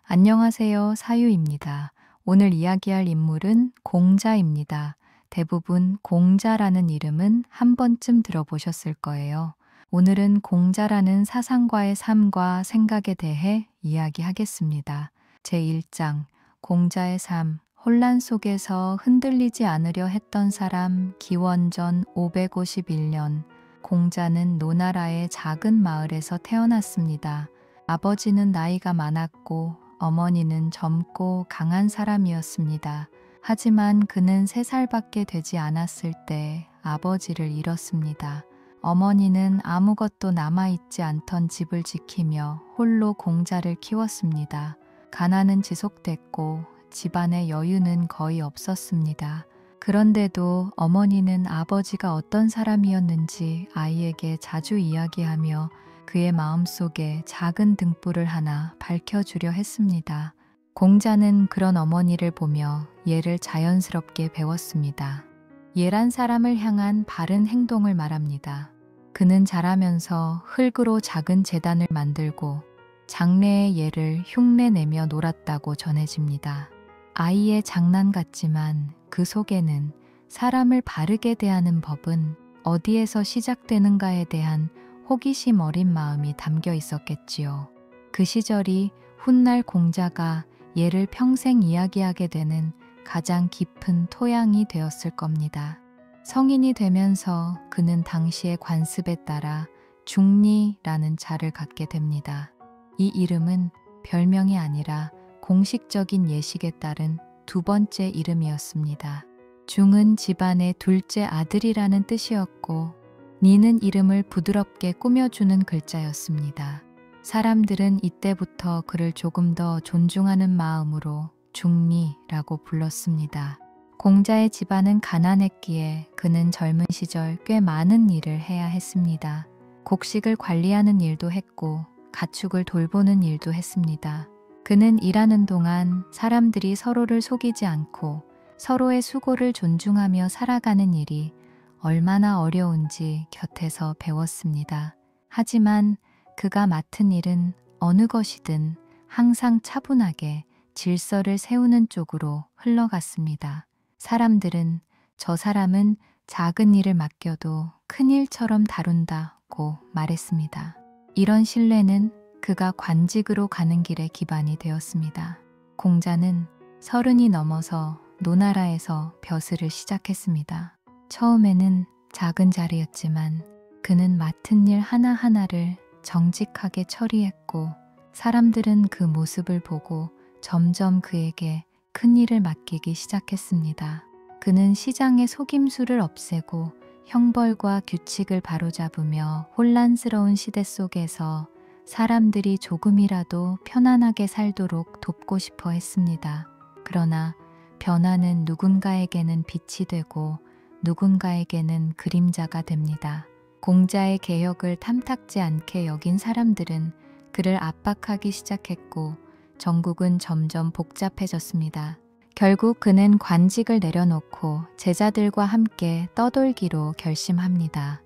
안녕하세요. 사유입니다. 오늘 이야기할 인물은 공자입니다. 대부분 공자라는 이름은 한 번쯤 들어보셨을 거예요. 오늘은 공자라는 사상가의 삶과 생각에 대해 이야기하겠습니다. 제1장 공자의 삶 혼란 속에서 흔들리지 않으려 했던 사람 기원전 551년 공자는 노나라의 작은 마을에서 태어났습니다. 아버지는 나이가 많았고 어머니는 젊고 강한 사람이었습니다. 하지만 그는 3살밖에 되지 않았을 때 아버지를 잃었습니다. 어머니는 아무것도 남아있지 않던 집을 지키며 홀로 공자를 키웠습니다. 가난은 지속됐고 집안의 여유는 거의 없었습니다. 그런데도 어머니는 아버지가 어떤 사람이었는지 아이에게 자주 이야기하며 그의 마음속에 작은 등불을 하나 밝혀주려 했습니다. 공자는 그런 어머니를 보며 예를 자연스럽게 배웠습니다. 예란 사람을 향한 바른 행동을 말합니다. 그는 자라면서 흙으로 작은 제단을 만들고 장래의 예를 흉내내며 놀았다고 전해집니다. 아이의 장난 같지만 그 속에는 사람을 바르게 대하는 법은 어디에서 시작되는가에 대한 호기심 어린 마음이 담겨 있었겠지요. 그 시절이 훗날 공자가 예를 평생 이야기하게 되는 가장 깊은 토양이 되었을 겁니다. 성인이 되면서 그는 당시의 관습에 따라 중리라는 자를 갖게 됩니다. 이 이름은 별명이 아니라 공식적인 예식에 따른 두 번째 이름이었습니다. 중은 집안의 둘째 아들이라는 뜻이었고 니는 이름을 부드럽게 꾸며주는 글자였습니다. 사람들은 이때부터 그를 조금 더 존중하는 마음으로 중리라고 불렀습니다. 공자의 집안은 가난했기에 그는 젊은 시절 꽤 많은 일을 해야 했습니다. 곡식을 관리하는 일도 했고 가축을 돌보는 일도 했습니다. 그는 일하는 동안 사람들이 서로를 속이지 않고 서로의 수고를 존중하며 살아가는 일이 얼마나 어려운지 곁에서 배웠습니다. 하지만 그가 맡은 일은 어느 것이든 항상 차분하게 질서를 세우는 쪽으로 흘러갔습니다. 사람들은 저 사람은 작은 일을 맡겨도 큰 일처럼 다룬다고 말했습니다. 이런 신뢰는 그가 관직으로 가는 길의 기반이 되었습니다. 공자는 30이 넘어서 노나라에서 벼슬을 시작했습니다. 처음에는 작은 자리였지만 그는 맡은 일 하나하나를 정직하게 처리했고 사람들은 그 모습을 보고 점점 그에게 큰 일을 맡기기 시작했습니다. 그는 시장의 속임수를 없애고 형벌과 규칙을 바로잡으며 혼란스러운 시대 속에서 사람들이 조금이라도 편안하게 살도록 돕고 싶어 했습니다. 그러나 변화는 누군가에게는 빛이 되고 누군가에게는 그림자가 됩니다. 공자의 개혁을 탐탁지 않게 여긴 사람들은 그를 압박하기 시작했고 정국은 점점 복잡해졌습니다. 결국 그는 관직을 내려놓고 제자들과 함께 떠돌기로 결심합니다.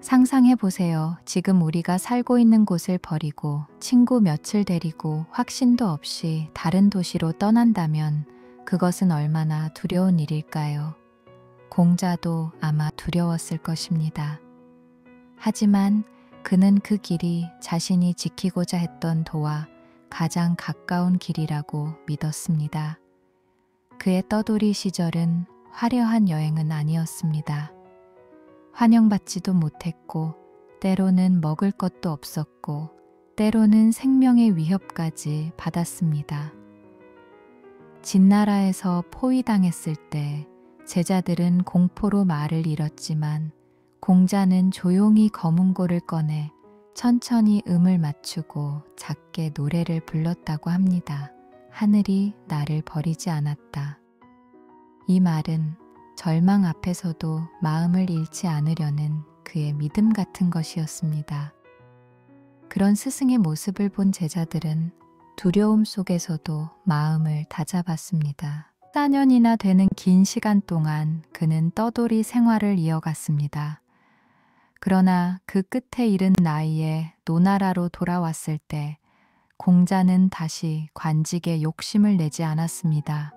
상상해보세요. 지금 우리가 살고 있는 곳을 버리고 친구 며칠 데리고 확신도 없이 다른 도시로 떠난다면 그것은 얼마나 두려운 일일까요? 공자도 아마 두려웠을 것입니다. 하지만 그는 그 길이 자신이 지키고자 했던 도와 가장 가까운 길이라고 믿었습니다. 그의 떠돌이 시절은 화려한 여행은 아니었습니다. 환영받지도 못했고 때로는 먹을 것도 없었고 때로는 생명의 위협까지 받았습니다. 진나라에서 포위당했을 때 제자들은 공포로 말을 잃었지만 공자는 조용히 거문고를 꺼내 천천히 음을 맞추고 작게 노래를 불렀다고 합니다. 하늘이 나를 버리지 않았다. 이 말은 절망 앞에서도 마음을 잃지 않으려는 그의 믿음 같은 것이었습니다. 그런 스승의 모습을 본 제자들은 두려움 속에서도 마음을 다잡았습니다. 4년이나 되는 긴 시간 동안 그는 떠돌이 생활을 이어갔습니다. 그러나 그 끝에 이른 나이에 노나라로 돌아왔을 때 공자는 다시 관직에 욕심을 내지 않았습니다.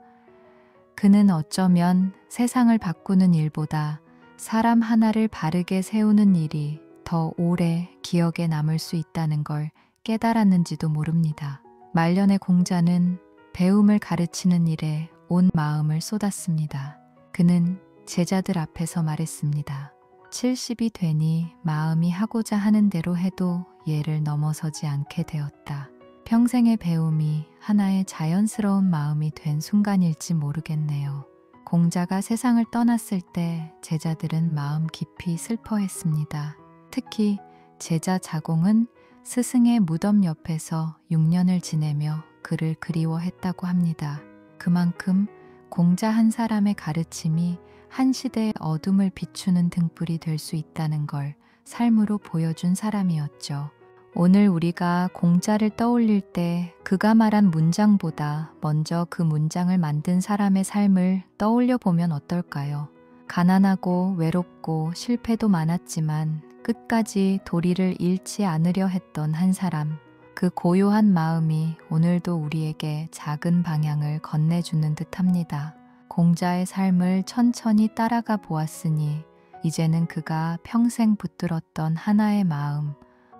그는 어쩌면 세상을 바꾸는 일보다 사람 하나를 바르게 세우는 일이 더 오래 기억에 남을 수 있다는 걸 깨달았는지도 모릅니다. 말년의 공자는 배움을 가르치는 일에 온 마음을 쏟았습니다. 그는 제자들 앞에서 말했습니다. 70이 되니 마음이 하고자 하는 대로 해도 예를 넘어서지 않게 되었다. 평생의 배움이 하나의 자연스러운 마음이 된 순간일지 모르겠네요. 공자가 세상을 떠났을 때 제자들은 마음 깊이 슬퍼했습니다. 특히 제자 자공은 스승의 무덤 옆에서 6년을 지내며 그를 그리워했다고 합니다. 그만큼 공자 한 사람의 가르침이 한 시대의 어둠을 비추는 등불이 될 수 있다는 걸 삶으로 보여준 사람이었죠. 오늘 우리가 공자를 떠올릴 때 그가 말한 문장보다 먼저 그 문장을 만든 사람의 삶을 떠올려 보면 어떨까요? 가난하고 외롭고 실패도 많았지만 끝까지 도리를 잃지 않으려 했던 한 사람. 그 고요한 마음이 오늘도 우리에게 작은 방향을 건네주는 듯합니다. 공자의 삶을 천천히 따라가 보았으니 이제는 그가 평생 붙들었던 하나의 마음,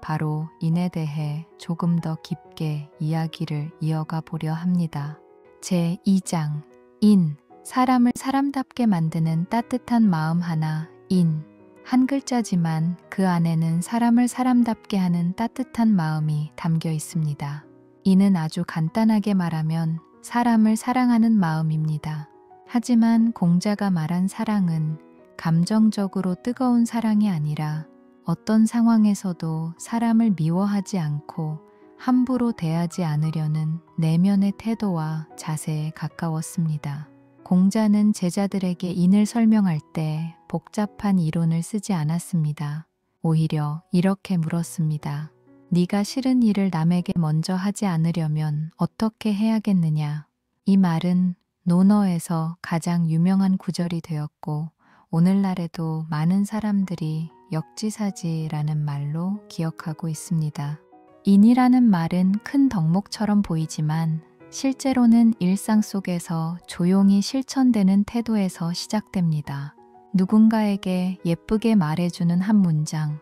바로 인에 대해 조금 더 깊게 이야기를 이어가 보려 합니다. 제2장 인, 사람을 사람답게 만드는 따뜻한 마음 하나, 인. 한 글자지만 그 안에는 사람을 사람답게 하는 따뜻한 마음이 담겨 있습니다. 이는 아주 간단하게 말하면 사람을 사랑하는 마음입니다. 하지만 공자가 말한 사랑은 감정적으로 뜨거운 사랑이 아니라 어떤 상황에서도 사람을 미워하지 않고 함부로 대하지 않으려는 내면의 태도와 자세에 가까웠습니다. 공자는 제자들에게 인을 설명할 때 복잡한 이론을 쓰지 않았습니다. 오히려 이렇게 물었습니다. 네가 싫은 일을 남에게 먼저 하지 않으려면 어떻게 해야겠느냐? 이 말은 논어에서 가장 유명한 구절이 되었고 오늘날에도 많은 사람들이 역지사지라는 말로 기억하고 있습니다. 인이라는 말은 큰 덕목처럼 보이지만 실제로는 일상 속에서 조용히 실천되는 태도에서 시작됩니다. 누군가에게 예쁘게 말해주는 한 문장,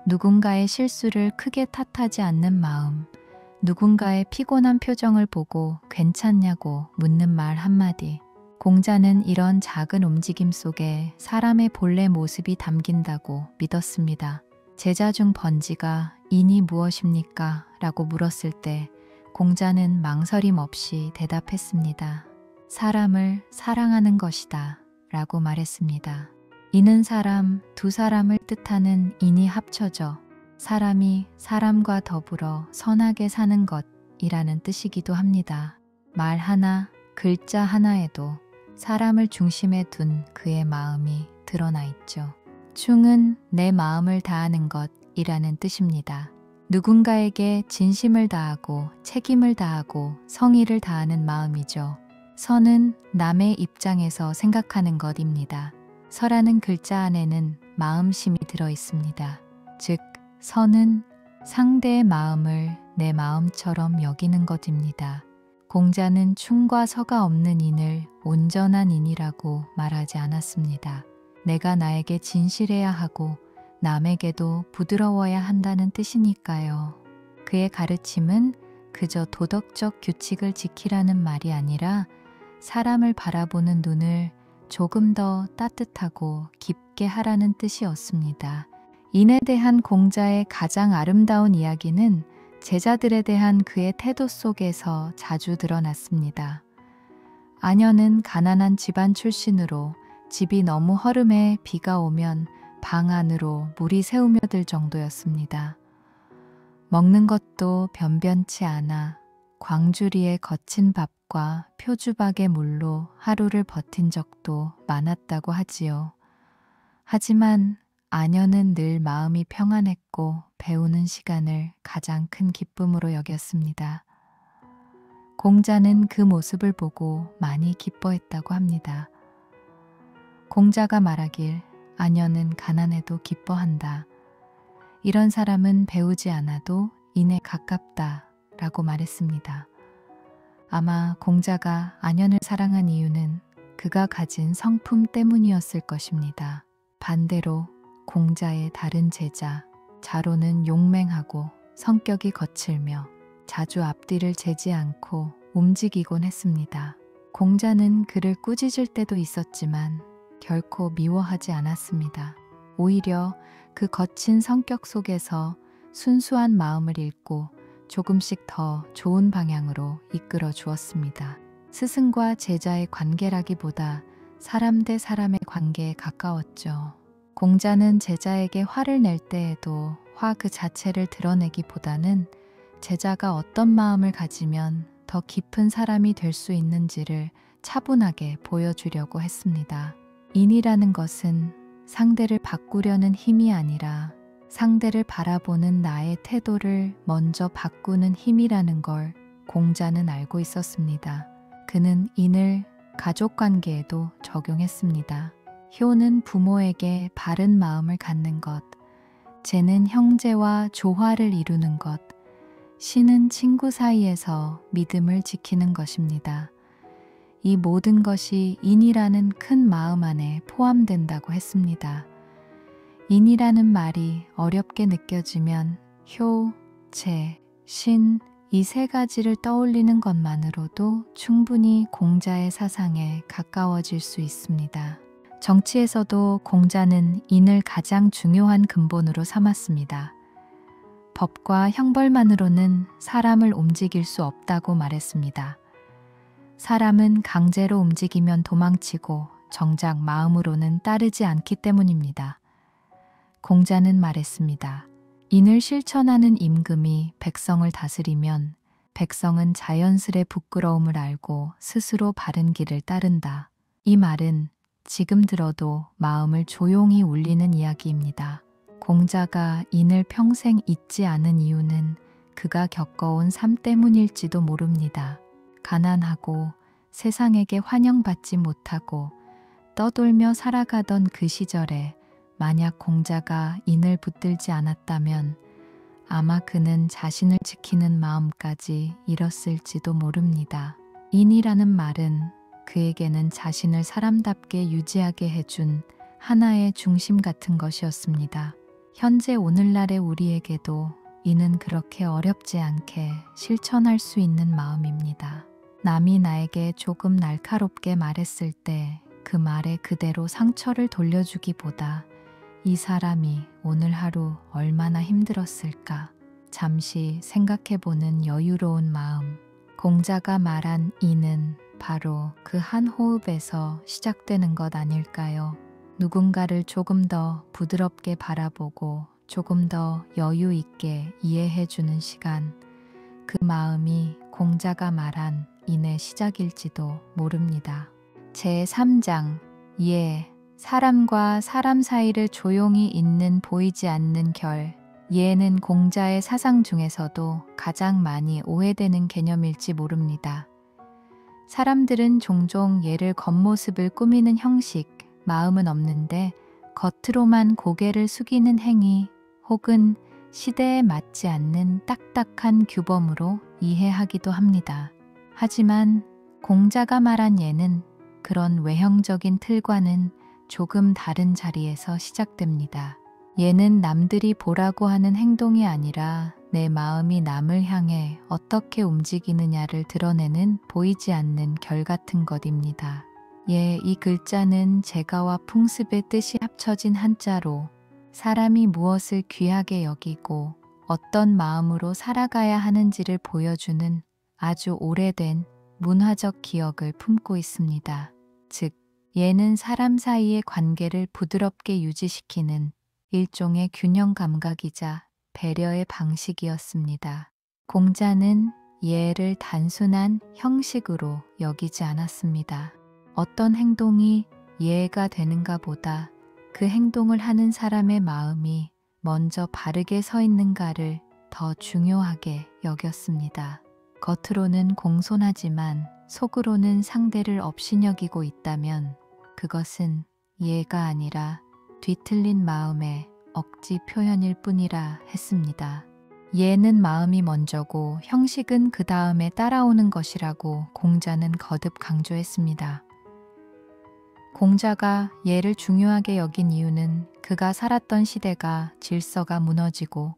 누군가의 실수를 크게 탓하지 않는 마음, 누군가의 피곤한 표정을 보고 괜찮냐고 묻는 말 한마디. 공자는 이런 작은 움직임 속에 사람의 본래 모습이 담긴다고 믿었습니다. 제자 중 번지가 인이 무엇입니까? 라고 물었을 때 공자는 망설임 없이 대답했습니다. 사람을 사랑하는 것이다 라고 말했습니다. 이는 사람, 두 사람을 뜻하는 인이 합쳐져 사람이 사람과 더불어 선하게 사는 것이라는 뜻이기도 합니다. 말 하나, 글자 하나에도 사람을 중심에 둔 그의 마음이 드러나 있죠. 충은 내 마음을 다하는 것이라는 뜻입니다. 누군가에게 진심을 다하고 책임을 다하고 성의를 다하는 마음이죠. 선은 남의 입장에서 생각하는 것입니다. 서라는 글자 안에는 마음심이 들어 있습니다. 즉, 선은 상대의 마음을 내 마음처럼 여기는 것입니다. 공자는 충과 서가 없는 인을 온전한 인이라고 말하지 않았습니다. 내가 나에게 진실해야 하고 남에게도 부드러워야 한다는 뜻이니까요. 그의 가르침은 그저 도덕적 규칙을 지키라는 말이 아니라 사람을 바라보는 눈을 조금 더 따뜻하고 깊게 하라는 뜻이었습니다. 인에 대한 공자의 가장 아름다운 이야기는 제자들에 대한 그의 태도 속에서 자주 드러났습니다. 아녀는 가난한 집안 출신으로 집이 너무 허름해 비가 오면 방 안으로 물이 새우며들 정도였습니다. 먹는 것도 변변치 않아 광주리의 거친 밥과 표주박의 물로 하루를 버틴 적도 많았다고 하지요. 하지만 아녀는 늘 마음이 평안했고 배우는 시간을 가장 큰 기쁨으로 여겼습니다. 공자는 그 모습을 보고 많이 기뻐했다고 합니다. 공자가 말하길 아녀는 가난해도 기뻐한다. 이런 사람은 배우지 않아도 인에 가깝다 라고 말했습니다. 아마 공자가 안연을 사랑한 이유는 그가 가진 성품 때문이었을 것입니다. 반대로 공자의 다른 제자 자로는 용맹하고 성격이 거칠며 자주 앞뒤를 재지 않고 움직이곤 했습니다. 공자는 그를 꾸짖을 때도 있었지만 결코 미워하지 않았습니다. 오히려 그 거친 성격 속에서 순수한 마음을 읽고 조금씩 더 좋은 방향으로 이끌어 주었습니다. 스승과 제자의 관계라기보다 사람 대 사람의 관계에 가까웠죠. 공자는 제자에게 화를 낼 때에도 화 그 자체를 드러내기보다는 제자가 어떤 마음을 가지면 더 깊은 사람이 될 수 있는지를 차분하게 보여주려고 했습니다. 인이라는 것은 상대를 바꾸려는 힘이 아니라 상대를 바라보는 나의 태도를 먼저 바꾸는 힘이라는 걸 공자는 알고 있었습니다. 그는 인을 가족관계에도 적용했습니다. 효는 부모에게 바른 마음을 갖는 것, 재는 형제와 조화를 이루는 것, 신은 친구 사이에서 믿음을 지키는 것입니다. 이 모든 것이 인이라는 큰 마음 안에 포함된다고 했습니다. 인이라는 말이 어렵게 느껴지면 효, 재, 신, 이 세 가지를 떠올리는 것만으로도 충분히 공자의 사상에 가까워질 수 있습니다. 정치에서도 공자는 인을 가장 중요한 근본으로 삼았습니다. 법과 형벌만으로는 사람을 움직일 수 없다고 말했습니다. 사람은 강제로 움직이면 도망치고 정작 마음으로는 따르지 않기 때문입니다. 공자는 말했습니다. 인을 실천하는 임금이 백성을 다스리면 백성은 자연스레 부끄러움을 알고 스스로 바른 길을 따른다. 이 말은 지금 들어도 마음을 조용히 울리는 이야기입니다. 공자가 인을 평생 잊지 않은 이유는 그가 겪어온 삶 때문일지도 모릅니다. 가난하고 세상에게 환영받지 못하고 떠돌며 살아가던 그 시절에 만약 공자가 인을 붙들지 않았다면 아마 그는 자신을 지키는 마음까지 잃었을지도 모릅니다. 인이라는 말은 그에게는 자신을 사람답게 유지하게 해준 하나의 중심 같은 것이었습니다. 현재 오늘날의 우리에게도 이는 그렇게 어렵지 않게 실천할 수 있는 마음입니다. 남이 나에게 조금 날카롭게 말했을 때 그 말에 그대로 상처를 돌려주기보다 이 사람이 오늘 하루 얼마나 힘들었을까 잠시 생각해보는 여유로운 마음. 공자가 말한 이는 바로 그 한 호흡에서 시작되는 것 아닐까요? 누군가를 조금 더 부드럽게 바라보고 조금 더 여유 있게 이해해주는 시간. 그 마음이 공자가 말한 인의 시작일지도 모릅니다. 제3장 사람과 사람 사이를 조용히 잇는 보이지 않는 결. 예는 공자의 사상 중에서도 가장 많이 오해되는 개념일지 모릅니다. 사람들은 종종 예를 겉모습을 꾸미는 형식, 마음은 없는데 겉으로만 고개를 숙이는 행위 혹은 시대에 맞지 않는 딱딱한 규범으로 이해하기도 합니다. 하지만 공자가 말한 예는 그런 외형적인 틀과는 조금 다른 자리에서 시작됩니다. 예는 남들이 보라고 하는 행동이 아니라 내 마음이 남을 향해 어떻게 움직이느냐를 드러내는 보이지 않는 결 같은 것입니다. 이 글자는 제가와 풍습의 뜻이 합쳐진 한자로 사람이 무엇을 귀하게 여기고 어떤 마음으로 살아가야 하는지를 보여주는 아주 오래된 문화적 기억을 품고 있습니다. 즉, 예는 사람 사이의 관계를 부드럽게 유지시키는 일종의 균형 감각이자 배려의 방식이었습니다. 공자는 예를 단순한 형식으로 여기지 않았습니다. 어떤 행동이 예가 되는가 보다 그 행동을 하는 사람의 마음이 먼저 바르게 서 있는가를 더 중요하게 여겼습니다. 겉으로는 공손하지만 속으로는 상대를 업신여기고 있다면 그것은 예가 아니라 뒤틀린 마음의 억지 표현일 뿐이라 했습니다. 예는 마음이 먼저고 형식은 그 다음에 따라오는 것이라고 공자는 거듭 강조했습니다. 공자가 예를 중요하게 여긴 이유는 그가 살았던 시대가 질서가 무너지고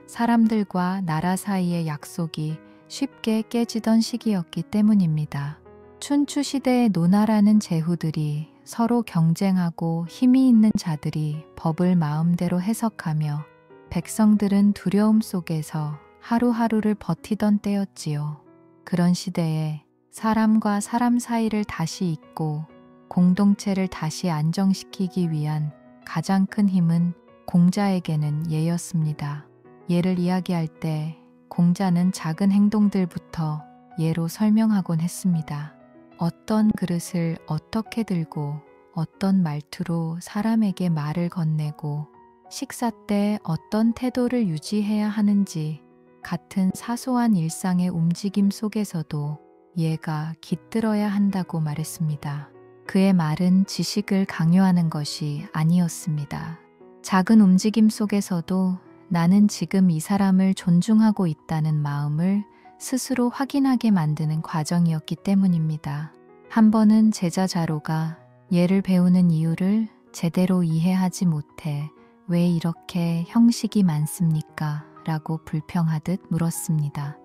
사람들과 나라 사이의 약속이 쉽게 깨지던 시기였기 때문입니다. 춘추 시대의 노나라는 제후들이 서로 경쟁하고 힘이 있는 자들이 법을 마음대로 해석하며 백성들은 두려움 속에서 하루하루를 버티던 때였지요. 그런 시대에 사람과 사람 사이를 다시 잇고 공동체를 다시 안정시키기 위한 가장 큰 힘은 공자에게는 예였습니다. 예를 이야기할 때 공자는 작은 행동들부터 예로 설명하곤 했습니다. 어떤 그릇을 어떻게 들고 어떤 말투로 사람에게 말을 건네고 식사 때 어떤 태도를 유지해야 하는지 같은 사소한 일상의 움직임 속에서도 예가 깃들어야 한다고 말했습니다. 그의 말은 지식을 강요하는 것이 아니었습니다. 작은 움직임 속에서도 나는 지금 이 사람을 존중하고 있다는 마음을 스스로 확인하게 만드는 과정이었기 때문입니다. 한 번은 제자 자로가 예를 배우는 이유를 제대로 이해하지 못해 왜 이렇게 형식이 많습니까? 라고 불평하듯 물었습니다.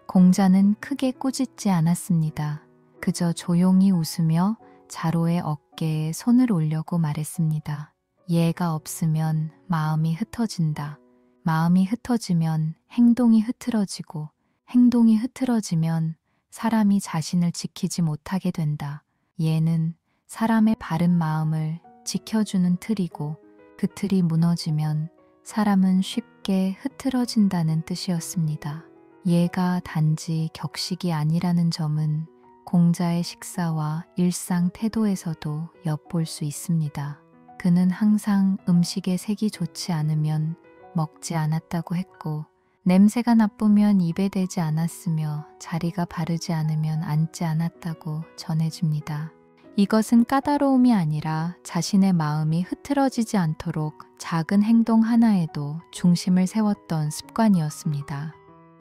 공자는 크게 꾸짖지 않았습니다. 그저 조용히 웃으며 자로의 어깨에 손을 올려고 말했습니다. 예가 없으면 마음이 흩어진다. 마음이 흩어지면 행동이 흐트러지고 행동이 흐트러지면 사람이 자신을 지키지 못하게 된다. 예는 사람의 바른 마음을 지켜주는 틀이고 그 틀이 무너지면 사람은 쉽게 흐트러진다는 뜻이었습니다. 예가 단지 격식이 아니라는 점은 공자의 식사와 일상 태도에서도 엿볼 수 있습니다. 그는 항상 음식에 색이 좋지 않으면 먹지 않았다고 했고 냄새가 나쁘면 입에 대지 않았으며 자리가 바르지 않으면 앉지 않았다고 전해집니다. 이것은 까다로움이 아니라 자신의 마음이 흐트러지지 않도록 작은 행동 하나에도 중심을 세웠던 습관이었습니다.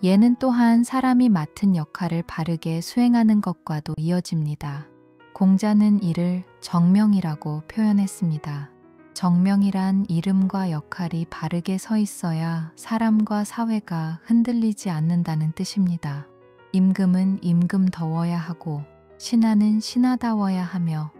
예는 또한 사람이 맡은 역할을 바르게 수행하는 것과도 이어집니다. 공자는 이를 정명이라고 표현했습니다. 정명이란 이름과 역할이 바르게 서 있어야 사람과 사회가 흔들리지 않는다는 뜻입니다. 임금은 임금더워야 하고 신하는 신하다워야 하며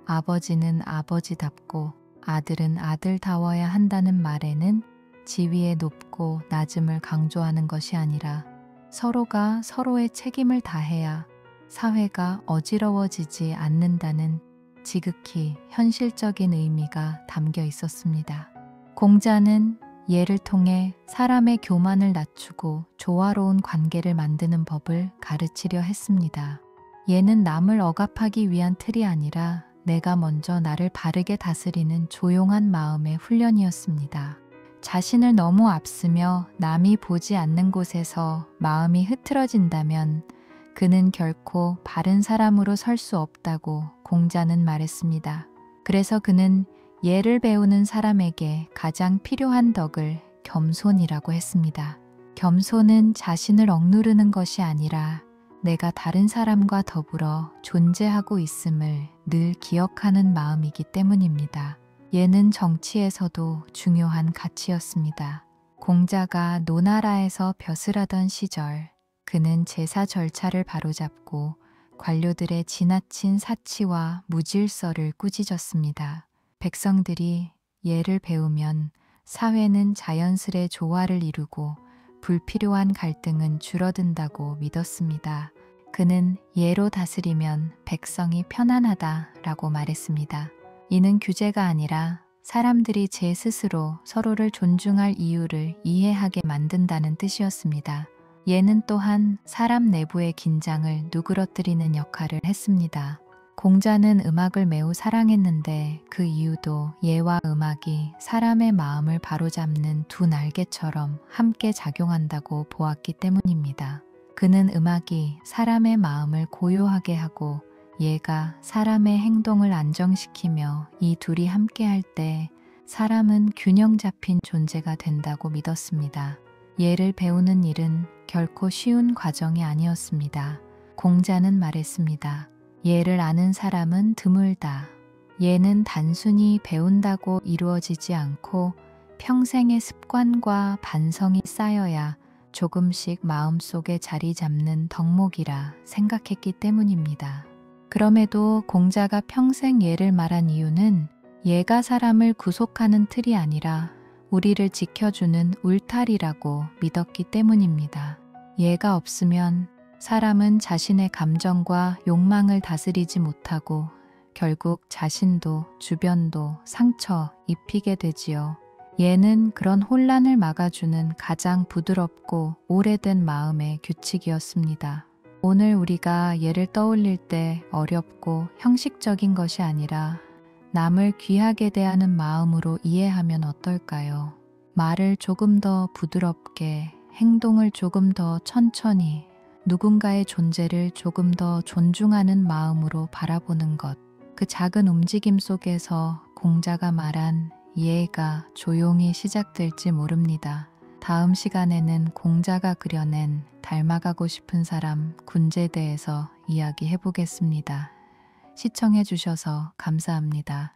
아버지는 아버지답고 아들은 아들다워야 한다는 말에는 지위의 높고 낮음을 강조하는 것이 아니라 서로가 서로의 책임을 다해야 사회가 어지러워지지 않는다는 지극히 현실적인 의미가 담겨 있었습니다. 공자는 예를 통해 사람의 교만을 낮추고 조화로운 관계를 만드는 법을 가르치려 했습니다. 예는 남을 억압하기 위한 틀이 아니라 내가 먼저 나를 바르게 다스리는 조용한 마음의 훈련이었습니다. 자신을 너무 앞서며 남이 보지 않는 곳에서 마음이 흐트러진다면 그는 결코 바른 사람으로 설 수 없다고 공자는 말했습니다. 그래서 그는 예를 배우는 사람에게 가장 필요한 덕을 겸손이라고 했습니다. 겸손은 자신을 억누르는 것이 아니라 내가 다른 사람과 더불어 존재하고 있음을 늘 기억하는 마음이기 때문입니다. 예는 정치에서도 중요한 가치였습니다. 공자가 노나라에서 벼슬하던 시절 그는 제사 절차를 바로잡고 관료들의 지나친 사치와 무질서를 꾸짖었습니다. 백성들이 예를 배우면 사회는 자연스레 조화를 이루고 불필요한 갈등은 줄어든다고 믿었습니다. 그는 예로 다스리면 백성이 편안하다라고 말했습니다. 이는 규제가 아니라 사람들이 제 스스로 서로를 존중할 이유를 이해하게 만든다는 뜻이었습니다. 예는 또한 사람 내부의 긴장을 누그러뜨리는 역할을 했습니다. 공자는 음악을 매우 사랑했는데 그 이유도 예와 음악이 사람의 마음을 바로잡는 두 날개처럼 함께 작용한다고 보았기 때문입니다. 그는 음악이 사람의 마음을 고요하게 하고 예가 사람의 행동을 안정시키며 이 둘이 함께할 때 사람은 균형 잡힌 존재가 된다고 믿었습니다. 예를 배우는 일은 결코 쉬운 과정이 아니었습니다. 공자는 말했습니다. 예를 아는 사람은 드물다. 예는 단순히 배운다고 이루어지지 않고 평생의 습관과 반성이 쌓여야 조금씩 마음속에 자리 잡는 덕목이라 생각했기 때문입니다. 그럼에도 공자가 평생 예를 말한 이유는 예가 사람을 구속하는 틀이 아니라 우리를 지켜주는 울타리라고 믿었기 때문입니다. 예가 없으면 사람은 자신의 감정과 욕망을 다스리지 못하고 결국 자신도 주변도 상처 입히게 되지요. 예는 그런 혼란을 막아주는 가장 부드럽고 오래된 마음의 규칙이었습니다. 오늘 우리가 예를 떠올릴 때 어렵고 형식적인 것이 아니라 남을 귀하게 대하는 마음으로 이해하면 어떨까요? 말을 조금 더 부드럽게, 행동을 조금 더 천천히, 누군가의 존재를 조금 더 존중하는 마음으로 바라보는 것. 그 작은 움직임 속에서 공자가 말한 예가 조용히 시작될지 모릅니다. 다음 시간에는 공자가 그려낸 닮아가고 싶은 사람 군제대에서 이야기해 보겠습니다. 시청해 주셔서 감사합니다.